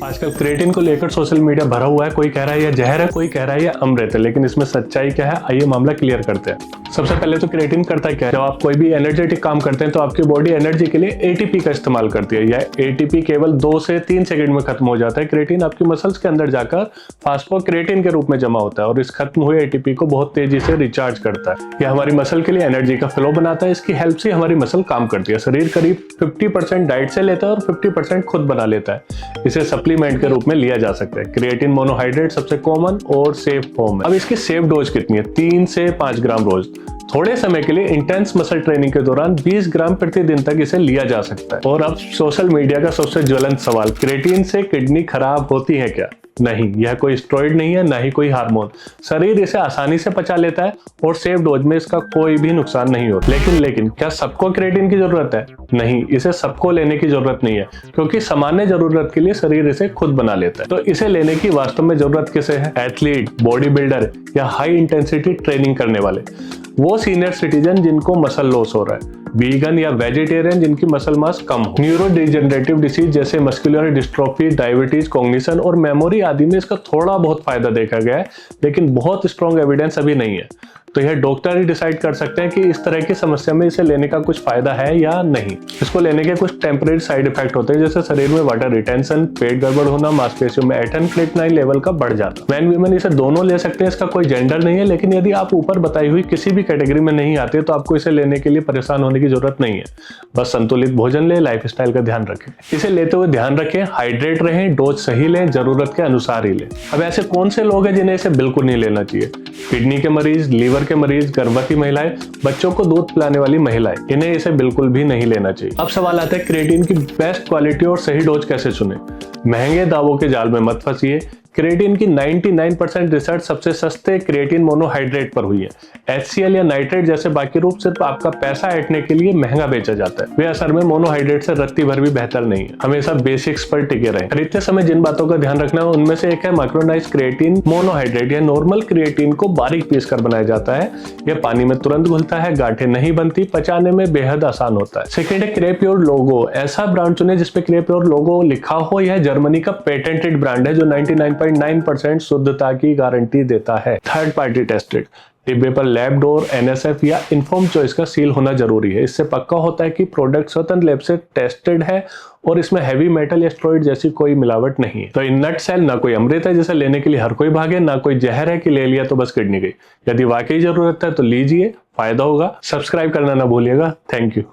आजकल क्रिएटिन को लेकर सोशल मीडिया भरा हुआ है। कोई कह रहा है यह जहर है, कोई कह रहा है यह अमृत है, लेकिन इसमें सच्चाई क्या है, आइए मामला क्लियर करते हैं। सबसे पहले तो क्रिएटिन करता क्या है। जब आप कोई भी एनर्जेटिक काम करते हैं तो आपकी बॉडी एनर्जी के लिए एटीपी का इस्तेमाल करती है। यह एटीपी केवल 2 से 3 सेकंड में खत्म हो जाता है। क्रिएटिन आपकी मसल्स के अंदर जाकर फास्फोक्रिएटिन के रूप में जमा होता है और इस खत्म हुए एटीपी को बहुत तेजी से रिचार्ज करता है। यह हमारी मसल के लिए एनर्जी का फ्लो बनाता है। इसकी हेल्प से हमारी मसल काम करती है। शरीर करीब 50% डाइट से लेता है और 50% खुद बना लेता है। इसे सप्लीमेंट के रूप में लिया जा सकता है। क्रिएटिन मोनोहाइड्रेट सबसे कॉमन और सेफ फॉर्म है। अब इसकी सेफ डोज कितनी है? 3 से 5 ग्राम रोज। थोड़े समय के लिए इंटेंस मसल ट्रेनिंग के दौरान 20 ग्राम प्रतिदिन तक इसे लिया जा सकता है। और अब सोशल मीडिया का सबसे ज्वलंत सवाल, क्रिएटिन से किडनी खराब होती है क्या? नहीं, यह कोई स्टेरॉइड नहीं है, ना ही कोई हार्मोन। शरीर इसे आसानी से पचा लेता है और सेफ डोज में इसका कोई भी नुकसान नहीं होता। लेकिन क्या सबको क्रिएटिन की जरूरत है? नहीं, इसे सबको लेने की जरूरत नहीं है, क्योंकि सामान्य जरूरत के लिए शरीर इसे खुद बना लेता है। तो इसे लेने की वास्तव में जरूरत किसे है? एथलीट, बॉडी बिल्डर या हाई इंटेंसिटी ट्रेनिंग करने वाले, वो सीनियर सिटीजन जिनको मसल लॉस हो रहा है, वीगन या वेजिटेरियन जिनकी मसल मास कम हो, न्यूरो डिजेनरेटिव डिसीज जैसे मस्कुलर डिस्ट्रोफी, डायबिटीज, कॉग्निशन और मेमोरी आदि में इसका थोड़ा बहुत फायदा देखा गया है, लेकिन बहुत स्ट्रॉन्ग एविडेंस अभी नहीं है। तो यह डॉक्टर ही डिसाइड कर सकते हैं कि इस तरह की समस्या में इसे लेने का कुछ फायदा है या नहीं। इसको लेने के कुछ टेम्परेरी साइड इफेक्ट होते हैं, जैसे शरीर में वाटर रिटेंशन, पेट गड़बड़ होना, मांसपेशियों में एटन क्रिएटिनिन लेवल का बढ़ जाता। मैन वीमेन इसे दोनों ले सकते हैं, इसका कोई जेंडर नहीं है। लेकिन यदि आप ऊपर बताई हुई किसी भी कैटेगरी में नहीं आते तो आपको इसे लेने के लिए परेशान होने की जरूरत नहीं है। बस संतुलित भोजन ले, लाइफस्टाइल का ध्यान रखें। इसे लेते हुए ध्यान रखें, हाइड्रेट रहें, डोज सही लें, जरूरत के अनुसार ही लें। अब ऐसे कौन से लोग हैं जिन्हें इसे बिल्कुल नहीं लेना चाहिए? किडनी के मरीज, लीवर के मरीज, गर्भवती महिलाएं, बच्चों को दूध पिलाने वाली महिलाएं, इन्हें इसे बिल्कुल भी नहीं लेना चाहिए। अब सवाल आता है, क्रिएटिन की बेस्ट क्वालिटी और सही डोज कैसे चुने? महंगे दावों के जाल में मत फंसिए। क्रिएटिन की 99% रिसर्च सबसे सस्ते क्रिएटिन मोनोहाइड्रेट पर हुई है। HCl या नाइट्रेट जैसे बाकी रूप सिर्फ आपका पैसा ऐंठने के लिए महंगा बेचा जाता है। वे असल में मोनोहाइड्रेट से रत्ती भर भी बेहतर नहीं है। हमेशा बेसिक्स पर टिके रहें। खरीदते समय जिन बातों का ध्यान रखना है उनमें से एक है माइक्रोनाइज्ड क्रिएटिन मोनोहाइड्रेट। यह नॉर्मल क्रिएटिन को बारीक पीस कर बनाया जाता है। यह पानी में तुरंत घुलता है, गांठें नहीं बनती, पचाने में बेहद आसान होता है। सेकेंड है क्रेप्योर लोगो। ऐसा ब्रांड चुने जिसपे क्रेप्योर लोगो लिखा हो। यह जर्मनी का पेटेंटेड ब्रांड है जो 99.9% शुद्धता की गारंटी देता है। Third party tested. डिब्बे पर लैब डोर, NSF या इन्फॉर्म चॉइस का सील होना जरूरी है। इससे पक्का होता है कि प्रोडक्ट स्वतंत्र लैब से टेस्टेड है और इसमें हैवी मेटल या स्टेरॉइड जैसी कोई मिलावट नहीं है। तो इन नट सेल ना कोई अमृत है जिसे लेने के लिए हर कोई भागे, ना कोई जहर है कि ले लिया तो बस किडनी गई। यदि वाकई जरूरत है तो लीजिए, फायदा होगा। सब्सक्राइब करना ना भूलिएगा। Thank you.